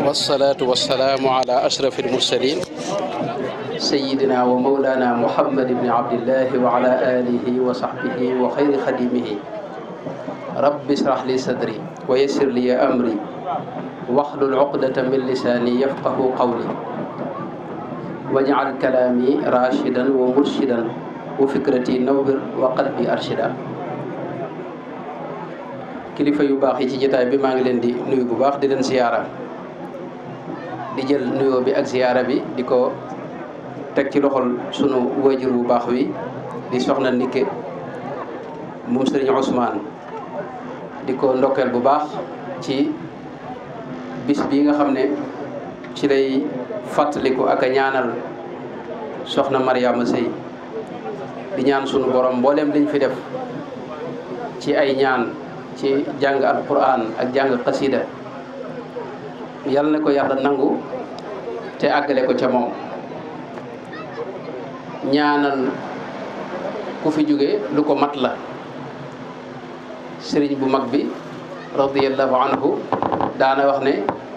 wasalaatu wasalaamu ala ashraf almursalin sayidina wa mawlana muhammad ibni abdillahi wa ala alihi wa sahbihi wa xayri xadimihi rabbi israh li sadri wa yassir li amri waxlul uqdata min lisaani yafqahu qawli waj'al kalaami rashidan wa murshidan wa fikrati nawwir wa qalbi arshida. kilifa yu baax yi ci jotaay bi maa ngi leen di nuyu bu baax di leen ziyaara di jël nuyoo bi ak ziyaara bi di ko teg ci loxol sunu waajur bu baax wi di soxna Ndikke moom Sëriñ Ousmane di ko ndokkeel bu baax ci bis bi nga xam ne ci lay fàttaliku ak a ñaanal soxna Mariama Sëy di ñaan sunu borom mboolem liñ fi def ci ay ñaan ci jàng alquran ak jàng xasida yàlla na ko yàlla nangu te àggale ko ca moom. ñaanal ku fi jóge lu ko mat la sëriñ bu mag bi radiyallahu anhu daana wax ne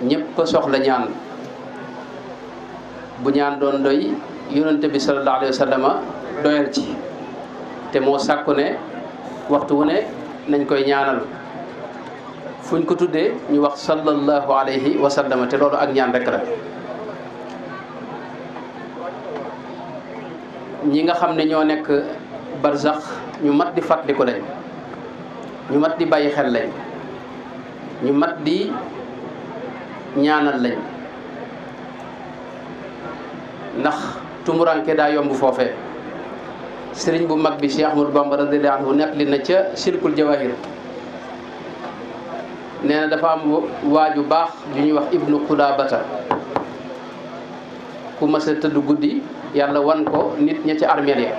ñëpp soxla ñaan bu ñaan doon doy yonente bi sallallahu alayhi wa sallama doyal ci te moo sàkku ne waxtu wu ne nañ koy ñaanal fuñ ko tuddee ñu wax sallallahu alayhi wa sallam te loolu ak ñaan rek la. ñi nga xam ne ñoo nekk barzax ñu mat di fàttaliku lañ, ñu mat di bàyyi xel lañ, ñu mat di ñaanal lañ, ndax tumuranke daa yomb foofee. sëriñ bu mag bi Cheikh Ahmadou Bamba radiyallahu anhu nekk li na ca silkul jawahir nee na dafa am waaju baax ju ñuy wax ibnu Qudabata ku mas a tëdd guddi yàlla wan ko nit ña ca armeel ya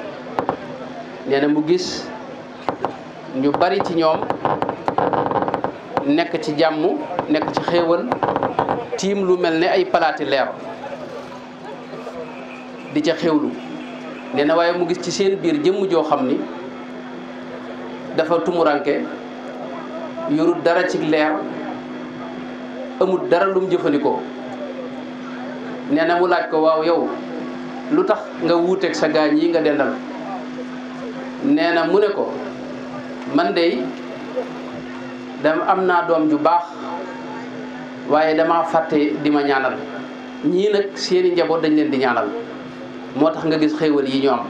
nee na mu gis ñu bari ci ñoom nekk ci jàmm nekk ci xéewal tiim lu mel ne ay palaati leer di ca xéewlu. nee na waaye mu gis ci seen biir jëmm joo xam ni dafa tumuranke yorut dara ci leer amul dara lum jëfandikoo. nee na mu laaj ko waaw yow lu tax nga wuuteeg sa gaañ yi nga dendal. nee na mu ne ko man de dama am naa doom ju baax waaye dama fàtte di ma ñaanal ñii nag seeni njaboot dañ leen di ñaanal moo tax nga gis xéewal yi ñu am.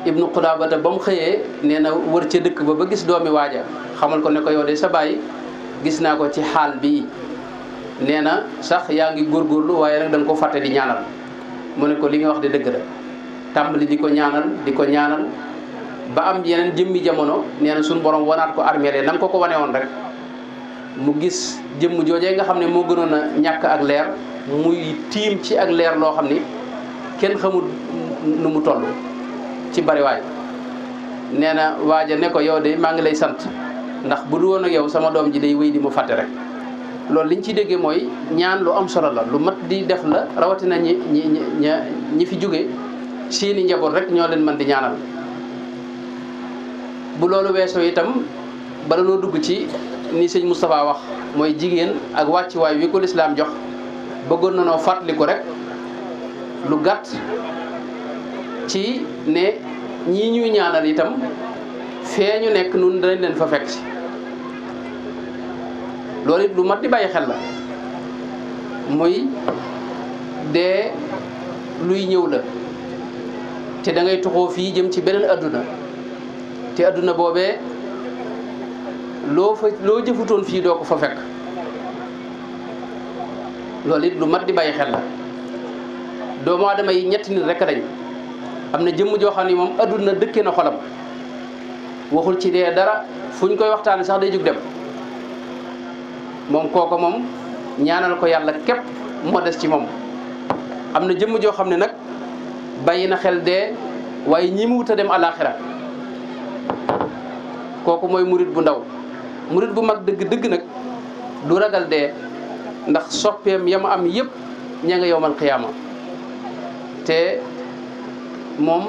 ibnu Qudabata ba mu xëyee nee na wër ca dëkk ba gis doomi waaja xamal ko ne ko yow de sa baay gis naa ko ci xaal bii nee na sax yaa ngi góorgóorlu waaye nag da nga ko fàtte di ñaanal. mu ne ko li nga wax de dëgg la. tàmbali di ko ñaanal ba am yeneen jëmmi jamono nee na suñu borom wanaat ko armeele na nga ko wane woon rek mu gis jëmm joojee nga xam ne moo gënoon a ñàkk ak leer muy tiim ci ak leer loo xam ni kenn xamul nu mu toll ci bariwaay. nee na waaja ne ko yow de maa ngi lay sant ndax bu du woon ak yow sama doom ji day wéy di mu fàtte rek. loolu liñ ci déggee mooy ñaan lu am solo la lu mat di def la rawatina ñi fi jóge seeni njaboot rek ñoo leen mën di ñaanal. bu loolu weesoo itam bala noo dugg ci ni sëñ Moustapha wax mooy jigéen ak wàccuwaay wi ko lislaam jox bëggoon na noo fàttaliku rek lu gàtt ci ne ñii ñuy ñaanal itam fee ñu nekk nun danañ leen fa fekk si. loolu it lu mat di bàyyi xel la muy dee luy ñëw la te da ngay toxoo fii jëm ci beneen adduna te adduna boobee loo jëfutoon fii doo ko fa fekk. loolu it lu mat di bàyyi xel la. doomu aadama yi ñetti nit rek dañ am na jëmm joo xam ne moom adduna dëkkee na xolam waxul ci dee dara fu ñu koy waxtaane sax day jug dem. moom kooko moom ñaanal ko yàlla képp moo des ci moom. am na jëmm joo xam ne nag bàyyi na xel dee waaye ñi mu wut a dem àllaaxira kooku mooy murit bu ndaw. murit bu mag dëgg nag du ragal dee ndax soppeem ya ma am yëpp ña nga yowmal qiyaama te moom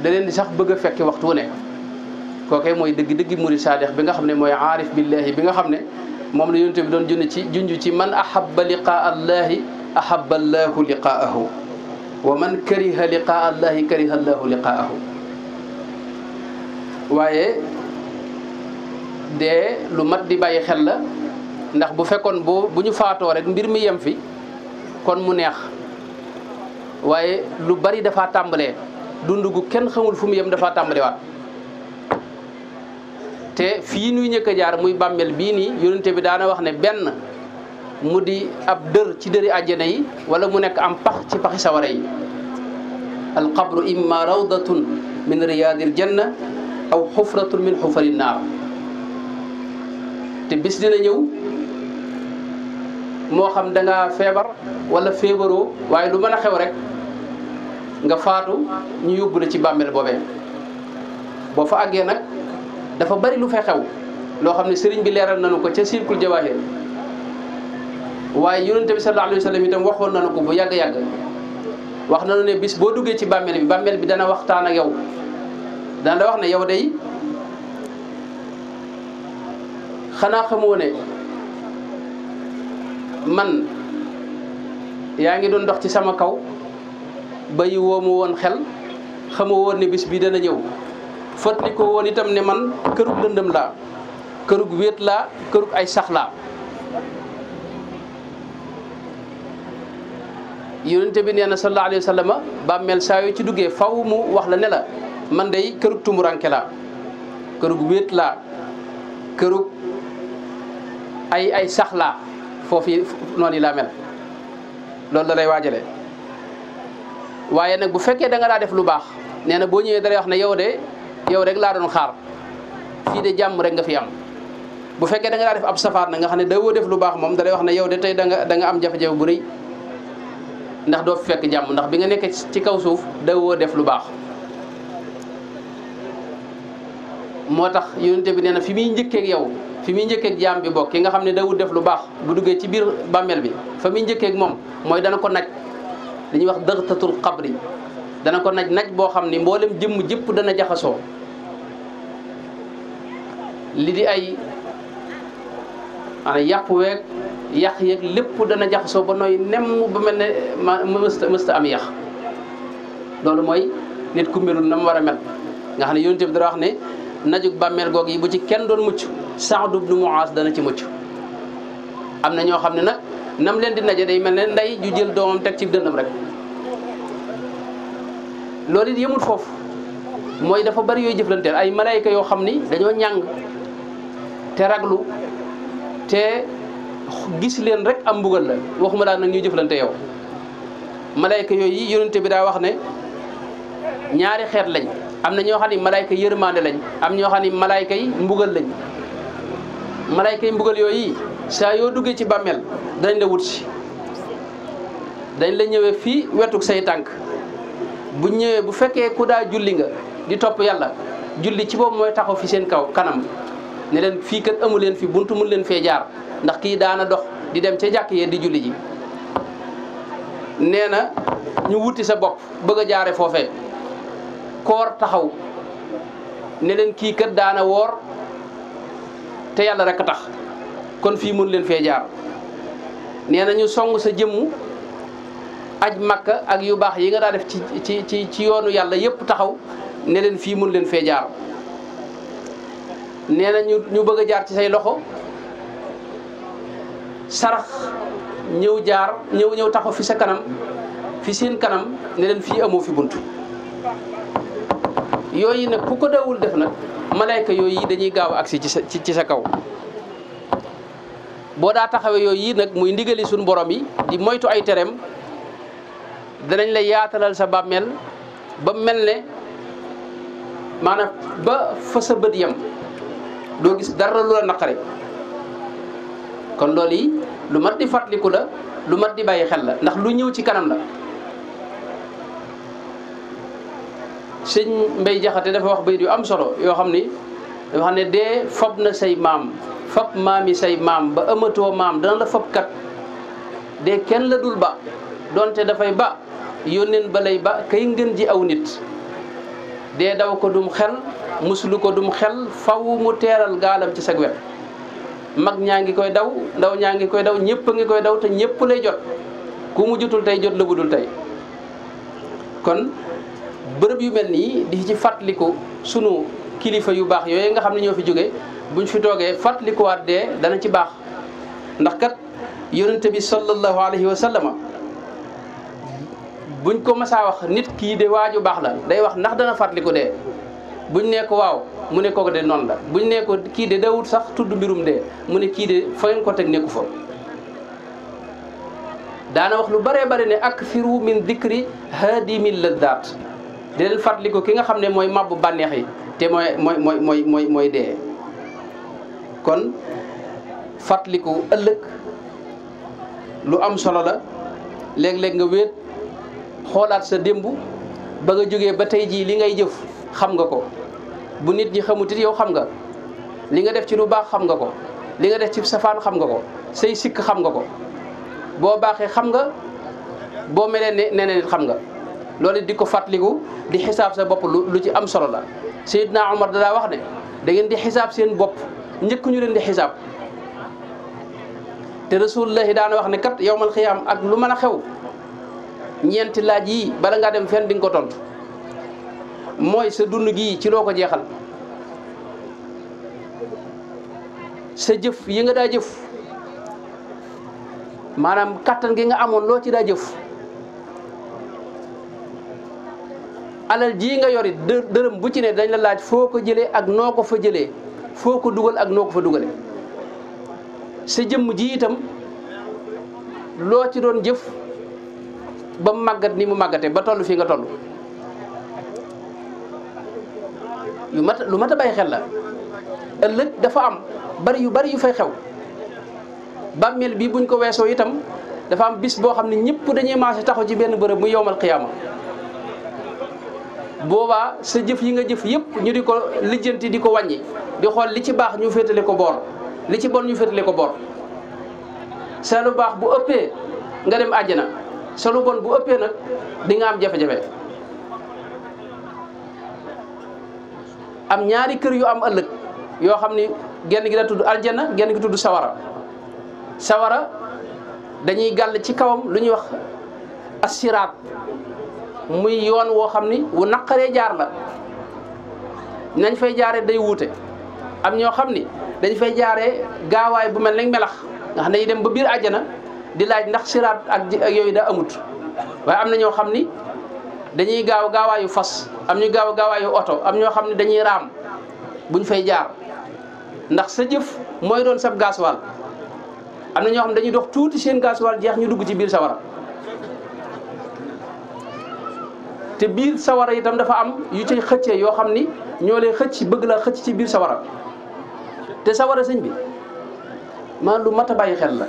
da leen di sax bëgg a fekki waxtu wu ne. kookee mooy dëgg murit saadex bi nga xam ne mooy aarif billahi bi nga xam ne moom la yonent bi doon junj ci man ahabba liqaa allahi ahabba allahu liqaahu wa man kariha liqaa allahi kariha allahu liqaahu. waaye dee lu mat di bàyyi xel la, ndax bu fekkoon bu ñu faatoo rek mbir mi yem fi kon mu neex, waaye lu bari dafa tàmbalee dund gu kenn xamul fu mu yem dafa tàmbalewaat. te fii nuy ñëkk a jaar muy bàmmeel bii nii yonente bi daana wax ne benn mu di ab dër ci dëri àjjana yi wala mu nekk am pax ci paxi sawara yi. al qabru imma rawdatun min riyadil janna aw xufratun min xufari naar. te bis dina ñëw moo xam da nga feebar wala feebaroo, waaye lu mën a xew rek nga faatu ñu yóbbu la ci bàmmeel boobee. boo fa àggee nag dafa bari lu fay xew loo xam ne sëriñ bi leeral nañu ko ca Silkul Jawaahir, waaye yonente bi sallallahu alayhi wa sallam itam waxoon nañu ko bu yàgg-yàgg. wax nañu ne bis boo duggee ci bàmmeel bi dana waxtaan ak yow, dana la wax ne yow day xanaa xamoo ne man yaa ngi doon dox ci sama kaw bayi woo ma woon xel, xamoo woon ne bis bi dana ñëw. fàttali ko woon itam ne man kërug lëndëm laa, kërug wéet laa, kërug ay sax laa. yonente bi nee na sallallahu alayhi wa sallam bàmmeel saa yoo ci duggee faw mu wax la ne la man day kërug tumuranke laa, kërug wéet laa, kërug ay sax laa. foofu noonu yi laa mel, loolu da lay waajale. waaye nag bu fekkee da nga daa def lu baax, nee na boo ñëwee da lay wax ne yow rek laa doon xaar, fii de jàmm rek nga fi am. bu fekkee da nga daa def ab safaar na nga xam ne da woo def lu baax moom da lay wax ne yow de tey da nga am jafe-jafe bu rëy, ndax doo fi fekk jàmm, ndax bi nga nekkee ci kaw suuf da woo def lu baax. moo tax yonente bi nee na fi muy njëkkeeg yow, fi muy njëkkeeg jaam bi bokk ki nga xam ne dawul def lu baax bu duggee ci biir bàmmeel bi fa muy njëkkeeg moom mooy dana ko naj, li ñuy wax dëgtatul xabri. dana ko naj boo xam ni mboolem jëmm jëpp dana jaxasoo, li di ay maanaam yàpp weeg yàq yeeg lépp dana jaxasoo ba nooy nemm ba mel ne mësta am yàq. loolu mooy nit ku melul na mu war a mel, nga xam ne yonent bi dara wax ne najug bàmmeel goog yi bu ci kenn doon mucc Saad ibnu Muaaz dana ci mucc. am na ñoo xam ne nag nam leen di naje day mel ne ndey ju jël doomam teg ci dënnam rek. loolu it yëmul foofu, mooy dafa bari yooyu jëflanteel ay malayka yoo xam ni dañoo ñàng te raglu te gis leen rek am mbugal la, waxuma daal nag ñuy jëflante yow. malayka yooyu yonente bi daa wax ne ñaari xeet lañ, am na ñoo xam ni malayka yërmande lañ, am ñoo xam ni malayka yi mbugal lañ. malayka yi mbugal yooyu saa yoo duggee ci bàmmeel dañ la wut si, dañ la ñëwee fii wetuk say tànk. bu ñëwee bu fekkee ku daa julli nga di topp yàlla, julli ci boobu mooy taxaw fi seen kanam ne leen fii kat amu leen fi buntu mun leen fee jaar, ndax kii daana dox di dem ca jàkk yee di julli ji. nee na ñu wuti sa bopp bëgg a jaare foofee, koor taxaw ne leen kii kat daana woor te yàlla rek a tax, kon fii mun leen fee jaar. nee na ñu song sa jëmmu aj makka ak yu baax yi nga daa def ci yoonu yàlla yépp taxaw ne leen fii mun leen fee jaar. nee na ñu bëgg a jaar ci say loxo, sarax ñëw taxaw fi sa kanam, fi seen kanam ne leen fii amoo fi bunt. yooyu nag ku ko dawul def nag malayka yooyu dañuy gaaw agsi ci sa kaw. boo daa taxawee yooyu nag muy ndigali suñu borom yi di moytu ay tereem, danañ la yaatalal sa bàmmeel ba mel ne maanaam ba fa sa bët yem doo gis dara lu la naqare. kon loolu yi lu mat di fàttaliku la, lu mat di bàyyi xel la, ndax lu ñëw ci kanam la. sëñ Mbay Jaxate dafa wax bayit yu am solo yoo xam ni dafa xam ne dee fab na say maam, fab maami say maam ba ëmmatoo maam dana la fab kat. dee kenn la dul ba donte dafay ba yónneen ba lay ba kay ngën ji aw nit. dee daw ko dum xel muslu ko dum xel faw mu teeral gaalam ci sag wet. mag ñaa ngi koy daw ndaw ñaa ngi koy daw ñëpp a ngi koy daw te ñëpp lay jot ku mu jotul tey jot la budul tey. kon bërëb yu mel nii di ci fàttaliku sunu kilifa yu baax yooyu nga xam ne ñoo fi jóge buñ fi toogee fàttalikuwaat dee dana ci baax ndax kat yonente bi sallallahu alayhi wa sallama buñ ko masaa wax nit kii de waaju baax la day wax ndax dana fàttaliku dee buñ nee ko waaw mu ne kooku de noonu la buñ nee ko kii de dawut sax tudd mbirum dee mu ne kii de fa ngeen ko teg nekku fa. daana wax lu bëree bëri ne akthiru min dikri haadimil laddaat di leen fàttaliku ki nga xam ne mooy mabbu bànneex yi te mooy dee. kon fàttaliku ëllëg lu am solo la léeg-léeg nga wéet xoolaat sa démb ba nga jógee ba tey jii li ngay jëf xam nga ko bu nit ñi xamut it yow xam nga li nga def ci lu baax xam nga ko li nga def ci safaan xam nga ko say sikk xam nga ko boo baaxee xam nga boo melee ne neneen xam nga loolu di ko fàttaliku di xisaab sa bopp lu ci am solo la. Seydina Omar da daa wax ne da ngeen di xisaab seen bopp njëkk ñu leen di xisaab te rasulullahi daana wax ne kat yawmal xiyaam ak lu mën a xew ñeenti laaj yi bala ngaa dem fenn di nga ko tontu mooy sa dund gii ci loo ko jeexal sa jëf yi nga daa jëf maanaam kattan gi nga amoon loo ci daa jëf alal jii nga yori dërëm bu ci ne dañ la laaj foo ko jëlee ak noo ko fa jëlee foo ko dugal ak noo ko fa dugale sa jëmm ji itam loo ci doon jëf ba mu màggat ni mu màggate ba toll fii nga toll lu mat a bàyyi xel la. ëllëg dafa am yu bari yu fay xew bàmmeel bi buñ ko weesoo itam dafa am bis boo xam ne ñëpp dañuy maase taxaw ci benn bërëb mu yowmal xiyaama boobaa sa jëf yi nga jëf yëpp ñu di ko lijjanti di ko wàññi di xool li ci baax ñu féetale ko boor li ci bon ñu féetale ko boor sa lu baax bu ëppee nga dem àjjana sa lu bon bu ëppee nag di nga am jafe-jafe. am ñaari kër yu am ëllëg yoo xam ni genn gi da tudd aljanna genn gi tudd sawara dañuy gàll ci kawam lu ñuy wax assiraat muy yoon woo xam ni wu naqaree jaar la nañ fay jaaree day wuute am ñoo xam ni dañ fay jaaree gaawaay bu mel ne melax nga xam ne dañuy dem ba biir àjjana di laaj ndax siraat ak yooyu daa amut waaye am na ñoo xam ni dañuy gaawaayu fas am ñu gaawaayu oto am ñoo xam ne dañuy raam buñ fay jaar ndax sa jëf mooy doon sab gaaswaal am na ñoo xam ne dañuy dox tuuti seen gaaswaal jeex ñu dugg ci biir sawara te biir sawara itam dafa am yu cay xëccee yoo xam ni ñoo lay xëcc bëgg la xëcc ci biir sawara te sawara sëñ bi maa lu mat a bàyyi xel la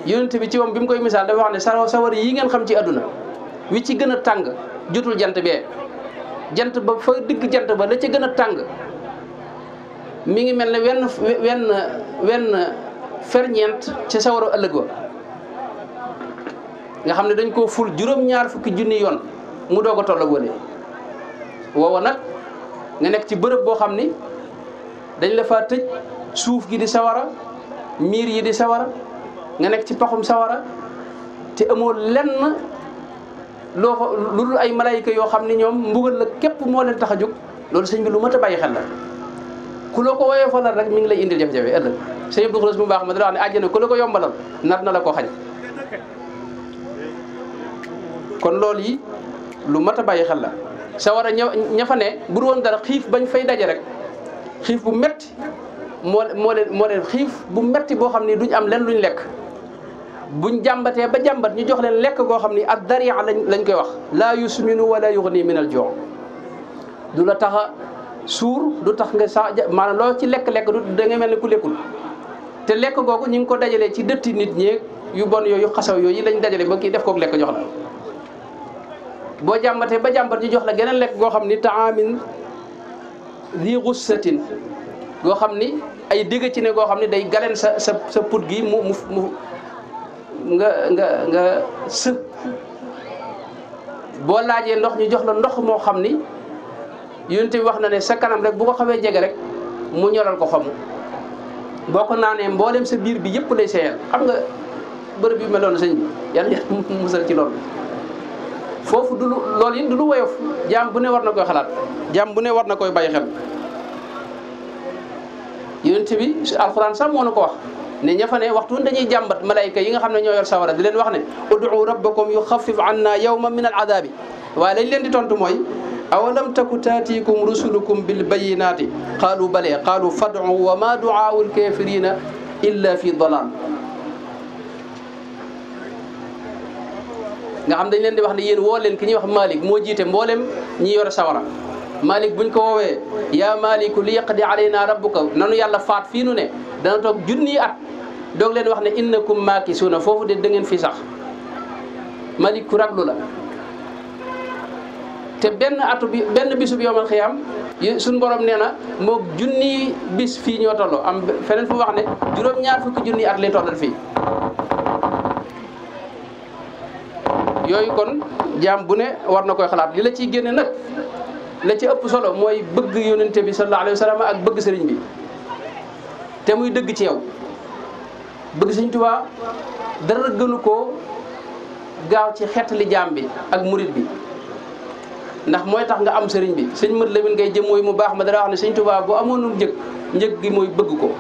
yonent bi ci moom bi mu koy misaal dafa wax ne sawara yi ngeen xam ci àdduna wi ci gën a tàng jotul jant bee jant ba fa digg jant ba la ca gën a tàng mi ngi mel ne wenn ferñeent ca sawara ëllëg wa nga xam ne dañ koo ful juróom-ñaar fukki junni yoon mu doog a toll ak wële woowa nag nga nekk ci bërëb boo xam ni dañ la fa tëj suuf gi di sawara miir yi di sawara nga nekk ci paxum sawara te amoo lenn loo fa lu dul ay malayka yoo xam ni ñoom mbugal la képp moo leen tax a jóg loolu sëñ bi lu mat a bàyyi xel la ku la ko woyee falal rek mi ngi lay indil jafe-jafe ëllëg sëñ Abdou Khoudoss mu baax ma dana wax ne àjjana ku la ko yombalal nar na la ko xañ kon loolu yi lu mat a bàyyi xel la sawara ña fa ne bu woon dara xiif bañ fay daje rek xiif bu metti moo leen xiif bu metti boo xam ni duñ am leen luñ lekk buñ jàmbatee ba jàmbat ñu jox leen lekk goo xam ni ak daria lañ koy wax laa yusminu wala yughni min al joo du la tax a suur du tax nga sax maanaam loo ci lekk-lekk du da nga mel ni ku lekkul te lekk googu ñu ngi ko dajalee ci dëtti nit ñeeg yu bon yooyu xasaw yooyu lañ dajale ba kii def kook lekk jox la boo jàmbatee ba jàmbat ñu jox la geneen lekk goo xam ni taamin di ghussatin goo xam ni ay dégg ci ne goo xam ni day galeen sa put gi mu nga së boo laajee ndox ñu jox la ndox moo xam ni yonent bi wax na ne sa kanam rek bu ko xawee jege rek mu ñoral ko xomm boo ko naanee mboolem sa biir bi yëpp lay seeyal. xam nga bërëb yu mel noonu sëñ bi yàlla musal ci loolu. foofu du lu loolu it du lu woyof jaam bu ne war na koy xalaat jaam bu ne war na koy bàyyi xel. yonent bi alxuraan sax moo na ko wax ne ña fa ne waxtu dañuy jàmbat malayka yi nga xam ne ñoo yor sawara di leen wax ne ud'u rabbakum yuxaffif anna yawman min al adabi waaye lañ leen di tontu mooy awalam taku taatikum rusulukum bil bayinati qaalu bale qaalu fad'u wa ma du'aau al kafirina illa fi dalal. nga xam dañ leen di wax ne yéen woo leen ki ñuy wax Malik moo jiite mboolem ñi yor sawara. Malik buñ ko woowee yaa Maliku li yaqdi alayna rabbuka nanu yàlla faat fii nu ne dana toog junniy at doog leen wax ne innakum maakisuuna foofu de da ngeen fi sax. Malik ku raglu la te benn bisu bi yowmal xiyaam suñ borom nee na moo junniy bis fii ñoo tolloo am feneen fu wax ne juróom-ñaar fukki junniy at lay tollal fii. yooyu kon jaam bu ne war na koy xalaat li la ciy génne nag la ci ëpp solo mooy bëgg yonente bi sallallahu alayhi wa sallam ak bëgg sëriñ bi te muy dëgg ci yow. bëgg sëriñ Tuubaa dara gënu koo gaaw ci xeetali jaam bi ak murit bi ndax mooy tax nga am sëriñ bi. sëñ Mat Lamin ngay jëm mooy mu baax ma dara wax ne sëriñ Tuubaa bu amoonu njëg gi mooy bëgg ko.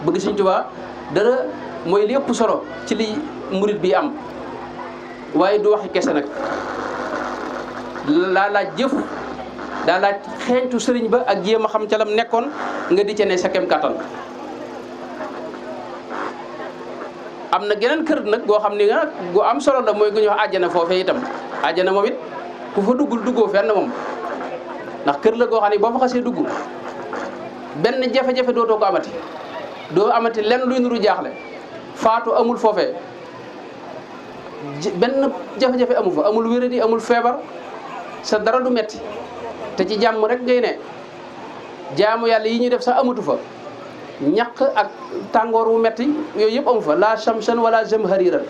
bëgg sëriñ Tuubaa dara mooy li ëpp solo ci li murit bi am waaye du waxi kese nag. daa laaj jëf daa laaj xeeñtu sëriñ ba ak jéem a xam ca lam nekkoon nga di ca ne sa kem kattan. am na geneen kër nag goo xam ni nga gu am solo la mooy gu ñuy wax àjjana foofee itam. àjjana moom it ku fa duggoo fenn moom ndax kër la goo xam ne boo fa xasee dugg benn jafe-jafe dootoo ko amati doo amati lenn luy nuru jaaxle. faatu amul foofee benn jafe-jafe amu fa amul wéradi amul feebar. sa dara du metti te ci jàmm rek ngay ne jaamu yàlla yi ñuy def sax amatu fa ñaq ak tàngoor wu metti yooyu yëpp amu fa la shamsan wala zamhariran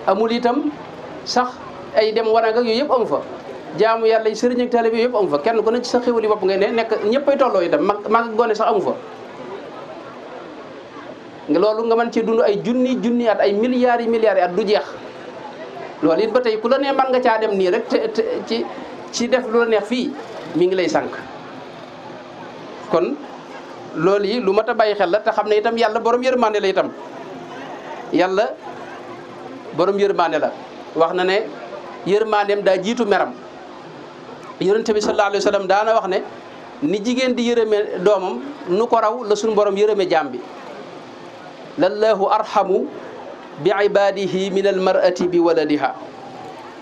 amul itam sax ay dem wanag ak yooyu yëpp amu fa jaamu yàlla yi sëriñ ak taalibe yooyu yëpp amu fa kenn ku ne ci sa xéwali bopp ngay ne nekk ñëppay tolloo itam mag ak gone sax amu fa. loolu nga mën cee dund ay junni at ay milliards yi at du jeex. loolu it ba tey ku la ne man nga caa dem nii rek te ci def lu la neex fii mi ngi lay sànq kon loolu yi lu mat a bàyyi xel la te xam ne itam yàlla borom yërmande la itam. yàlla borom yërmande la wax na ne yërmandeem daa jiitu meram. yonent bi sallallahu alayhi wa sallam daana wax ne ni jigéen di yërëme doomam nu ko raw la suñu borom yërëme jaam bi. lallahu arhamu bi ibadihi min al mar'ati bi waladiha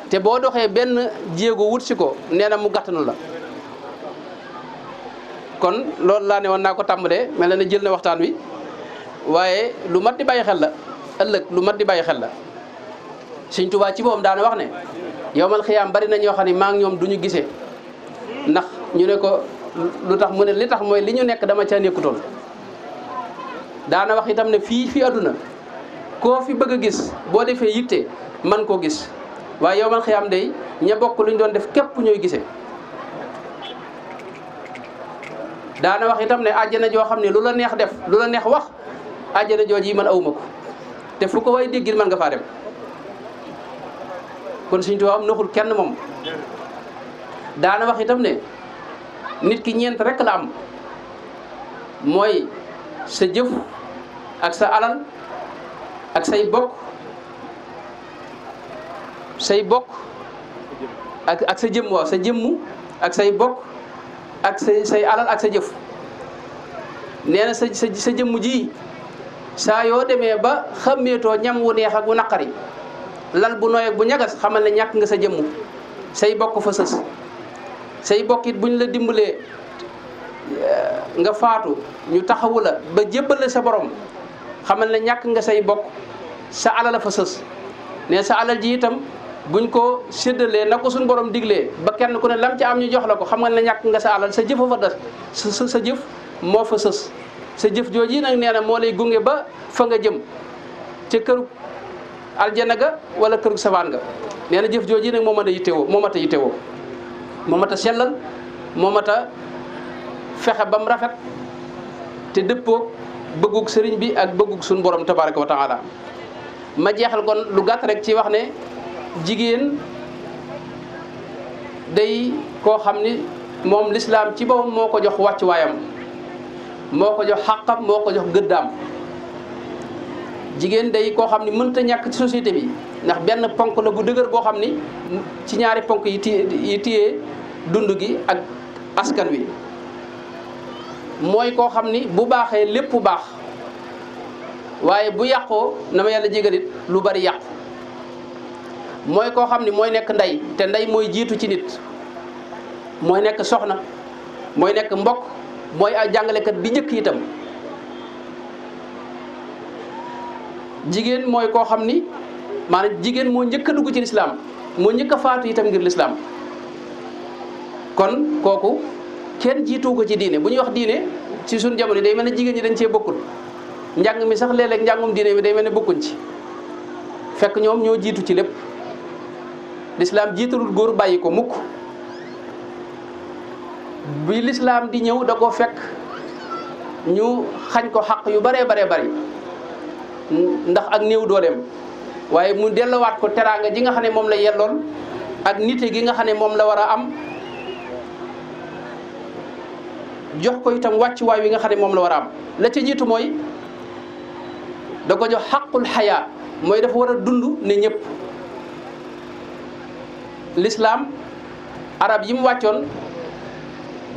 te boo doxee benn jéego wut si ko nee na mu gàttanu la. kon loolu laa ne woon naa ko tàmbalee mel na ne jël na waxtaan wi waaye lu mat di bàyyi xel la ëllëg lu mat di bàyyi xel la. Sëñ Tuubaa ci moom daana wax ne yowmal xiyaam bari na ñoo xam ne maa ngi ñoom du ñu gisee ndax ñu ne ko lu tax mu ne li tax mooy li ñu nekk dama ca nekkutoon. daana wax itam ne fii àdduna koo fi bëgg a gis boo defee yitte man koo gis waaye yowmal xiyaam day ña bokk lu ñu doon def képp ñooy gisee. daana wax itam ne àjjana joo xam ne lu la neex def lu la neex wax àjjana jooju yi man awuma ko te fu ko way déggil man nga faa dem. kon Sëñ Tuubaa am naxul kenn moom. daana wax itam ne nit ki ñeent rek la am mooy sa jëf ak sa alal ak say bokk ak sa jëmm waaw sa jëmmu ak say bokk ak say alal ak sa jëf. nee na sa jëmm ji saa yoo demee ba xàmmeetoo ñam wu neex ak wu naqari lal bu nooy ak bu ñagas xamal ne ñàkk nga sa jëmm. say bokk fa sës say bokk it buñ la dimbalee nga faatu ñu taxawu la ba jébbal sa borom xamal ne ñàkk nga say bokk. sa alal fa sës ne sa alal ji itam buñ ko séddalee na ko suñ borom diglee ba kenn ku ne lam ci am ñu jox la ko xam nga ne ñàkk nga sa alal sa jëfa fa des sa jëf moo fa sës. sa jëf jooji nag nee na moo lay gunge ba fa nga jëm ca këru aljana ga wala këru safaan ga. nee na jëf jooji nag moo mat a yittewoo moo mat a sellal moo mat a fexe ba mu rafet te dëppoog bëggug sëriñ bi ak bëggug suñu borom tabaraka wa taala. ma jeexal kon lu gàtt rek ci wax ne jigéen day koo xam ni moom lislaam ci boppam moo ko jox wàccuwaayam, moo ko jox xàqam, moo ko jox gëddaam. jigéen day koo xam ni mënta ñàkk ci société bi, ndax benn ponk la bu dëgër boo xam ni ci ñaari ponk yi téye dund gi ak askan wi. mooy koo xam ni bu baaxee lépp baax, waaye bu yàqoo na ma yàlla jégalit lu bari yàqu. mooy koo xam ni mooy nekk ndey, te ndey mooy jiitu ci nit, mooy nekk soxna, mooy nekk mbokk, mooy ay jàngalekat bi njëkk itam. jigéen mooy koo xam ni maanaam jigéen moo njëkk a dugg ci lislaam, moo njëkk a faatu itam ngir lislaam. kon kooku kenn jiitu ko ci diine. bu ñuy wax diine ci suñu jamono yi day mel ne jigéen ñi dañ cee bokkul. njàng mi sax léeg-léeg njàngum diine mi day mel ne bokkuñ ci, fekk ñoom ñoo jiitu ci lépp. lislaam jiitalul góor bàyyi ko mukk. bi lislaam di ñëw da ko fekk ñu xañ ko xaq yu baree bari ndax ak néew dooleem, waaye mu dellowaat ko teraanga ji nga xam ne moom la yelloon ak nite gi nga xam ne moom la war a am, jox ko itam wàccuwaay wi nga xam ne moom la war a am. la ca jiitu mooy da ko jox xaqul xayaa, mooy dafa war a dund ne ñëpp. lislaam arab yi mu wàccoon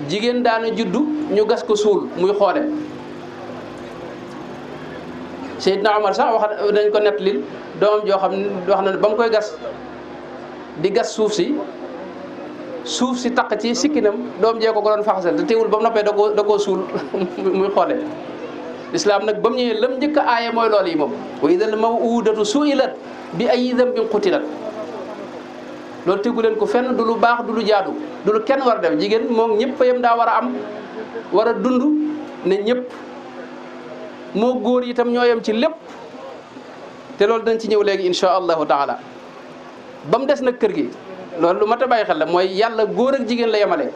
jigéen daana juddu ñu gas ko suul muy xoole. Seydina Omar sax wax dañ ko nettalil doomam joo xam ne wax na ne ba mu koy gas di gas suuf si taq ci sikkinam, doom jee ko doon faxasal te teewul ba mu noppee da koo suul muy xoole. lislaam nag ba mu ñëwee lam njëkk a aaye mooy loolu yi moom. wa idal mawudatu suilat bi ayyi dambin qutilat. loolu tegu leen ko fenn, du lu baax, du lu jaadu, du lu kenn war a def. jigéen moom ñëpp yam daa war a am, war a dund ne ñëpp. moo góor itam ñoo yem ci lépp, te loolu dañ ci ñëw léegi insha allahu taala. ba mu des nag kër gi, loolu lu mat a bàyyi xel la, mooy yàlla góor ak jigéen la yemale.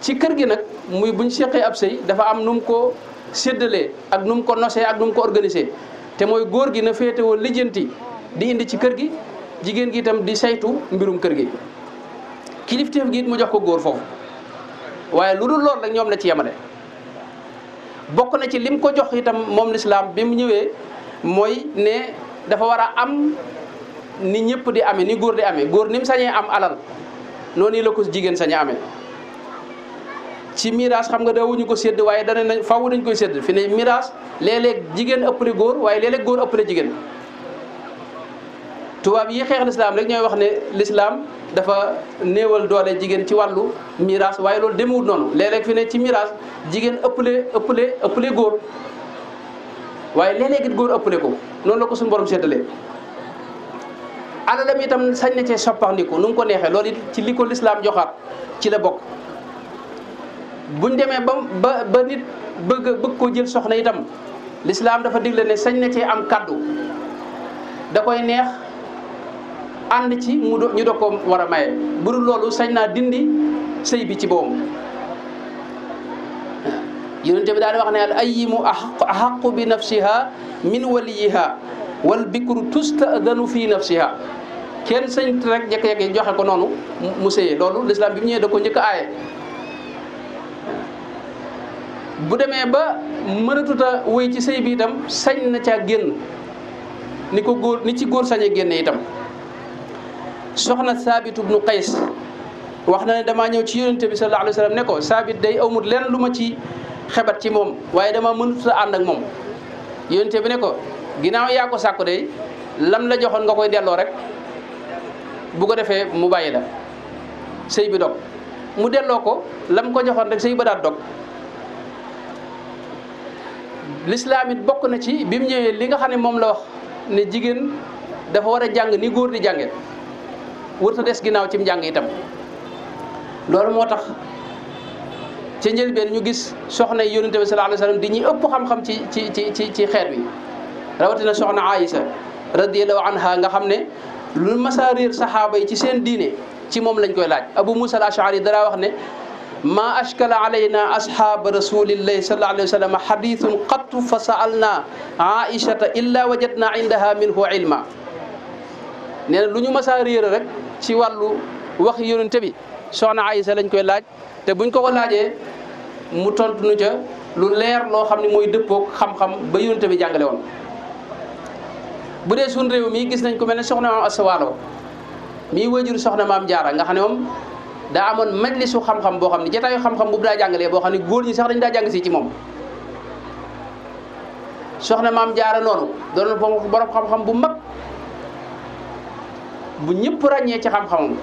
ci kër gi nag muy buñ seqee ab sëy dafa am nu mu ko séddalee ak nu mu ko nosee ak nu mu ko organisé. te mooy góor gi na féetewoo lijjanti di indi ci kër gi, jigéen gi itam di saytu mbirum kër gi. kilifteef gi it mu jox ko góor foofu, waaye lu dul lool rek ñoom la ci yemale. bokk na ci lim ko jox itam moom lislaam bi mu ñëwee mooy ne dafa war a am ni ñëpp di amee, ni góor di amee. góor ni mu sañee am alal noonu la ko jigéen sañee amee. ci miraas xam nga daawuñu ko sédd, waaye dana nañ faaw dañ koy sédd. fi ne miraas léeg-léeg jigéen ëppale góor, waaye léeg-léeg góor ëppale jigéen. tubaab yi xeex lislaam rek ñooy wax ne lislaam dafa néewal doole jigéen ci wàllu miraas, waaye loolu demewul noonu. léeg-léeg fi ne ci miraas jigéen ëppale góor, waaye léeg-léeg it góor ëppale ko. noonu la ko suñu borom séddalee. alalam itam sañ na cee soppandiku nu mu ko neexee. loolu it ci li ko lislaam joxaat ci la bokk. buñ demee ba nit bëgg koo jël soxna itam, lislaam dafa digle ne sañ na cee am kaddu, da koy neex ànd ci ñu doog ko war a maye. bu dul loolu sañ naa dindi sëy bi ci boobu. yonente bi daal di wax ne al ayyimu ahaqu bi nafsiha min waliyiha wal bikru tustadanu fi nafsiha. kenn sañ rek jekk-jekk joxe ko noonu mu sëyee. loolu lislaam bi mu ñëwee da ko njëkk a aaye. bu demee ba mënatuta wéy ci sëy bi itam sañ na caa génn ni ko góor ni ci góor sañee génne itam. soxna Saabit ibnu Qays wax na ne damaa ñëw ci yonente bi sallallahu alayhi wa sallam ne ko Saabit day amul lenn lu ma ci xebat ci moom, waaye dama mënatuta ànd ak moom. yonente bi ne ko ginnaaw yaa ko sàkku day lam la joxoon nga koy delloo rek, bu ko defee mu bàyyi la, sëy bi dog. mu delloo ko lam ko joxoon rek, sëy ba daat dog. lislaam it bokk na ci bi mu ñëwee li nga xam ne moom la wax ne jigéen dafa war a jàng ni góor di jànge, wërta des ginnaaw ci njàng itam. loolu moo tax ca njëlbeen ñu gis soxna yi yonente bi sallallahu alayhi wasallam di ñuy ëpp xam-xam ci xeet bi, rawatina soxna Aïsa radiyallahu anha nga xam ne lu masa réer saxaaba yi ci seen diine ci moom lañ koy laaj. Abu Musa al-Ash'ari dara wax ne ma ashkala alayna ashab rasulillahi sallallahu alayhi wa sallam hadithun qattu fa sa'alna aishata illa wajadna indaha minhu ilma. nee na lu ñu mës a réer rek ci wàllu wax yonente bi soxna Aïsa lañ koy laaj te buñ ko laajee mu tontu nu ca lu leer loo xam ne mooy dëppoog xam-xam ba yonente bi jàngale woon. bu dee suñ réew mi gis nañ ko mel ne soxna maam Asta Waalo mii wajur soxna maam Jaara nga xam ne moom daa amoon majlisu xam-xam boo xam ne jotaayu xam-xam bu daa jàngalee boo xam ne góor ñi sax dañ daa jàng si ci moom. soxna maam Jaara noonu doon borom xam-xam bu mag bu ñëpp ràññee ci xam-xamam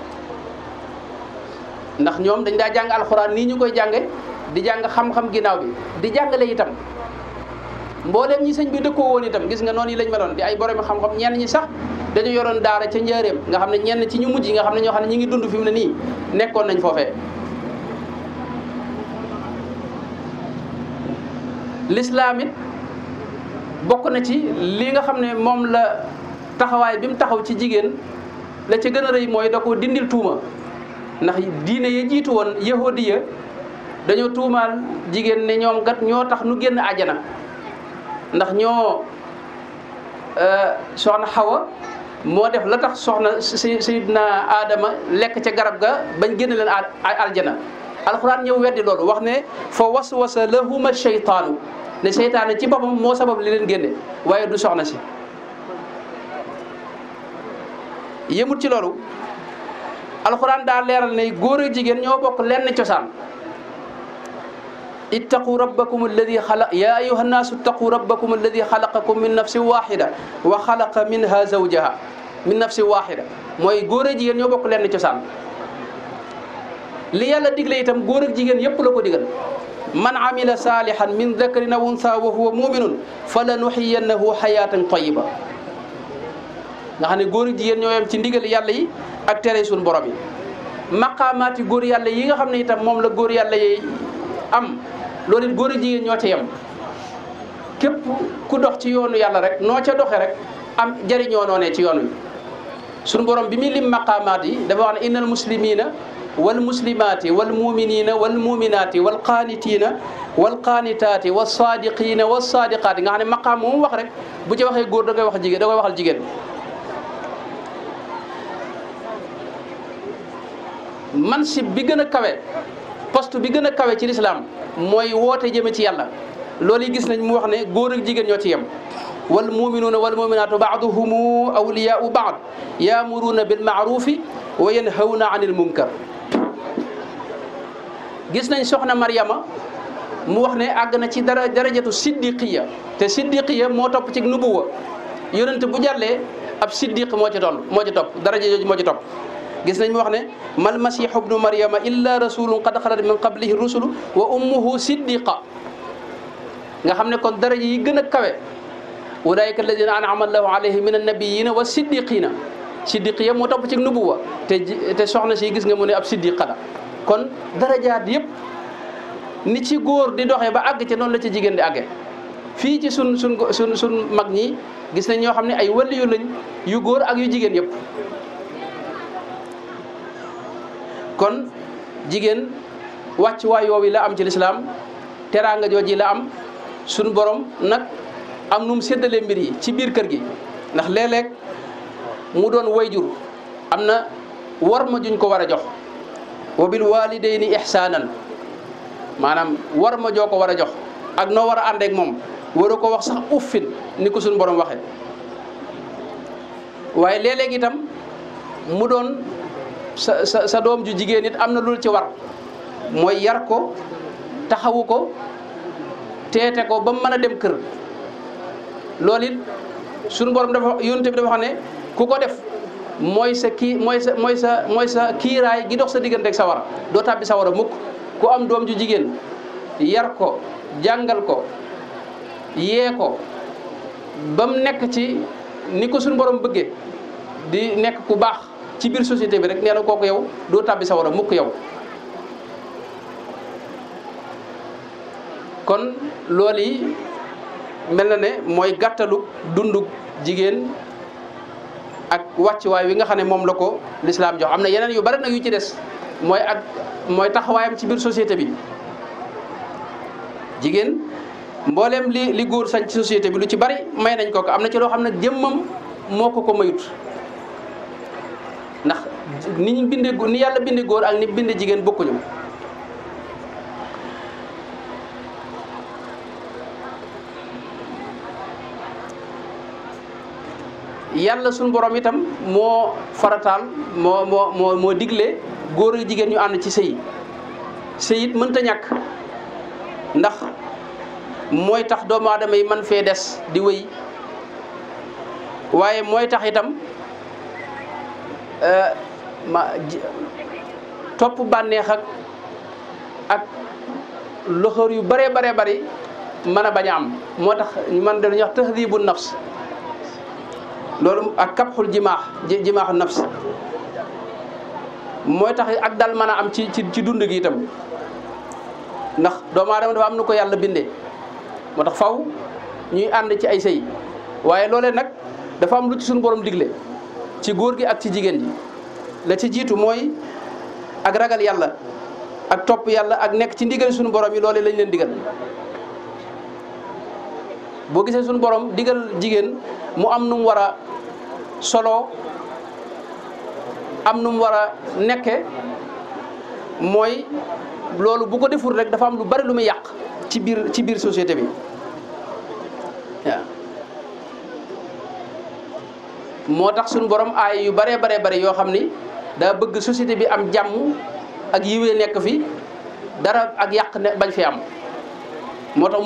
ndax ñoom dañ daa jàng alxuraan nii ñu koy jànge di jàng xam-xam ginnaaw bi di jàngale itam mboolem ñi sëñ bi dëkkoo woon itam gis nga noonu yi lañ meloon di ay borom xam-xam ñenn ñi sax dañu yoroon daara ca njaareem nga xam ne ñenn ci ñu mujj yi nga xam ne ñoo xam ne ñi ngi dund fi mu ne nii nekkoon nañ foofee. lislaam it bokk na ci li nga xam ne moom la taxawaay bi mu taxaw ci jigéen la ca gën a rëy mooy da ko dindil tuuma ndax diine ya jiitu woon yahudiya dañoo tuumaal jigéen ne ñoom gat ñoo tax nu génn àjjana ndax ñoo soxna Xawa moo def la tax soxna Sayyidina Adama lekk ca garab ga bañ génn leen aljana. alxuraan ñëw weddi loolu wax ne fa waswasa lahuma shaytaanu ne seytaane ci boppam moo sabab li leen génne waaye du soxna si. yëmut ci loolu alxuraan daa leeral ne góor ak jigéen ñoo bokk lenn cosaan. ittaqu rabbakum alladi xalaq ya ayuha nnaasu ittaqu rabbakum alladi xalaqakum min nafsin waxida wa xalaqa minha zawjaha min nafsin waxida mooy góor ak jigéen ñoo bokk lenn cosaan. li yàlla digle itam góor ak jigéen yépp la ko digal man amila salihan min dakarin aw unsa wa huwa muminun fa la nuxiyannahu xayaatan tayiba nga xam ne góor ak jigéen ñoo yem ci ndigal yàlla yi ak tere suñu borom yi. maqaamaati góor yàlla yi nga xam ne itam moom la góor yàlla yi am loolu it góor ak jigéen ñoo ca yem képp ku dox ci yoonu yàlla rek noo ca doxe rek am jëriñoo noonee ci yoon wi. suñu borom bi muy lim maqaamaat yi dafa wax ne innal muslimina wal muslimaati wal muminina wal muminaati wal qaanitiina wal qaanitaati was saadiqiina was saadiqaati nga xam ne maqaam mu wax rek bu ci waxee góor da koy wax jigéen da koy waxal jigéen. mansib bi gën a kawe poste bi gën a kawe ci lislaam mooy woote jëme ci yàlla loolu yi gis nañ mu wax ne góor ak jigéen ñoo ci yem. wal muminuuna wal muminaatu baaduhumu awliyaau baad yaamuruuna bil maarufi wa yanhawna anil munkar. gis nañ soxna Maryama mu wax ne àgg na ci darajatu siddiqiya te siddiqiya moo topp ci nubuwa yonent bu jàllee ab siddiq moo ci topp daraja jooju moo ci topp. gis nañ mu wax ne mal masihu ibnu Maryama illa rasulun qad xalat min qablihi rusulu wa ummuhu siddiqa nga xam ne kon daraja yi gën a kawe ulaika alladina an'ama allahu alayhim min annabiyina wa siddiqina siddiqiya moo topp ci nubuwa te soxna si gis nga mu ne ab siddiqa la. kon darajaat yëpp ni ci góor di doxee ba àgg ca noonu la ci jigéen di àggee fii ci sun mag ñi gis nañ ñoo xam ne ay waliyu lañ yu góor ak yu jigéen yëpp. kon jigéen wàcc waay yoowi la am ci lislaam teraanga jooji la am suñu borom nag am nu mu séddalee mbir yi ci biir kër gi ndax léeg-léeg mu doon wayjur am na war ma juñ ko war a jox. wa bil walidayni ihsanan maanaam war ma joo ko war a jox ak noo war a ànd ak moom waroo ko wax sax uffin ni ko suñu borom waxee. waaye léeg-léeg itam mu doon sa doom ju jigéen it am na lu ci war mooy yar ko taxawu ko teete ko ba mu mën a dem kër. loolu it suñu borom dafa yonent bi dafa xam ne ku ko def mooy sa kiiraay gi dox sa diggante ak sawara doo tàbbi sawara mukk. ku am doom ju jigéen yar ko jàngal ko yee ko ba mu nekk ci ni ko suñu borom bëggee di nekk ku baax ci biir société bi rek nee na kooku yow doo tàbbi sawara mukk yow. kon loolu yi mel na ne mooy gàttalu dundu jigéen ak wàccuwaay wi nga xam ne moom la ko lislaam jox. am na yeneen yu bari nag yu ci des mooy taxawaayam ci biir société bi. jigéen mbooleem li góor sañ ci société bi lu ci bari may nañ ko am na ci loo xam ne jëmmam moo ko mayut ndax ni ñu bindee ni yàlla bindee góor ak ni bindee jigéen bokkuñu. yàlla suñu borom itam moo farataal moo digle góor ak jigéen ñu ànd ci sëy it mënta ñàkk ndax mooy tax doomu aadama yi man fee des di wéy waaye mooy tax itam topp bànneex ak loxoor yu bëree bari mën a bañ a am moo tax man dañuy wax tahdibu nafs loolu ak kapxul jimaaxu nafs mooy tax ak dal mën a am ci dund gi itam ndax doomu aadama dafa am na ko yàlla bindee moo tax faw ñuy ànd ci ay sëy waaye loolee nag dafa am lu ci suñu borom digle ci góor gi ak ci jigéen ji la ci jiitu mooy ak ragal yàlla ak topp yàlla ak nekk ci ndigal suñu borom yi loolee lañ leen digal boo gisee suñu borom digal jigéen mu am nu mu war a solo am nu mu war a nekke mooy loolu bu ko deful rek dafa am lu bari lu muy yàq ci biir société bi waaw moo tax suñu borom aay yu baree bari yoo xam ni daa bëgg société bi am jàmm ak yiwee nekk fi dara ak yàq ne bañ fi am moo tax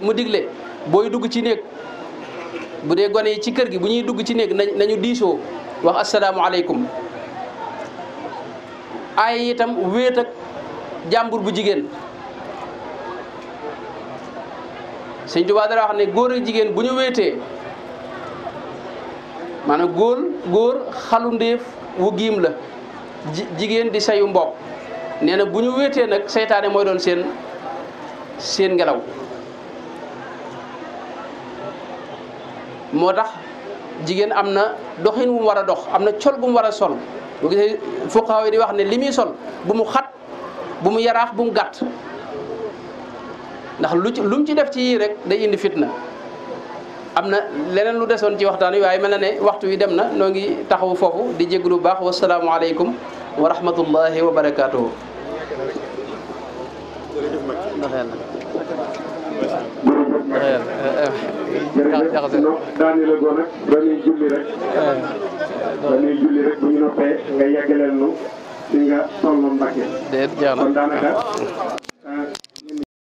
mu digle booy dugg ci néeg bu dee gone yi ci kër gi bu ñuy dugg ci néeg nañu diisoo wax asalaamualeykum aay itam wéet ak jàmbur bu jigéen Sëñ Tuubaa dara wax ne góor ak jigéen bu ñu wéetee maanaam góor xalu ndéef wu giim la jigéen di sayu mbokk nee na bu ñu wéetee nag seytaane mooy doon seen ngelaw moo tax jigéen am na doxin wu mu war a dox am na col bu mu war a sol bu gisee fuqahaa yi di wax ne li muy sol bu mu xat bu mu yaraax bu mu gàtt ndax lu mu ci def ci yii rek day indi fitna am na leneen lu desoon ci waxtaan wi waaye mel na ne waxtu wi dem na noo ngi taxawu foofu di jéglu baax wasalaamualeykum wa rahmatullahi wa barakaatuhu. daani la goon nag dañuy julli rek bu ñu noppee nga yeggaleel nu fi nga tollu Mbàkke kon daanaka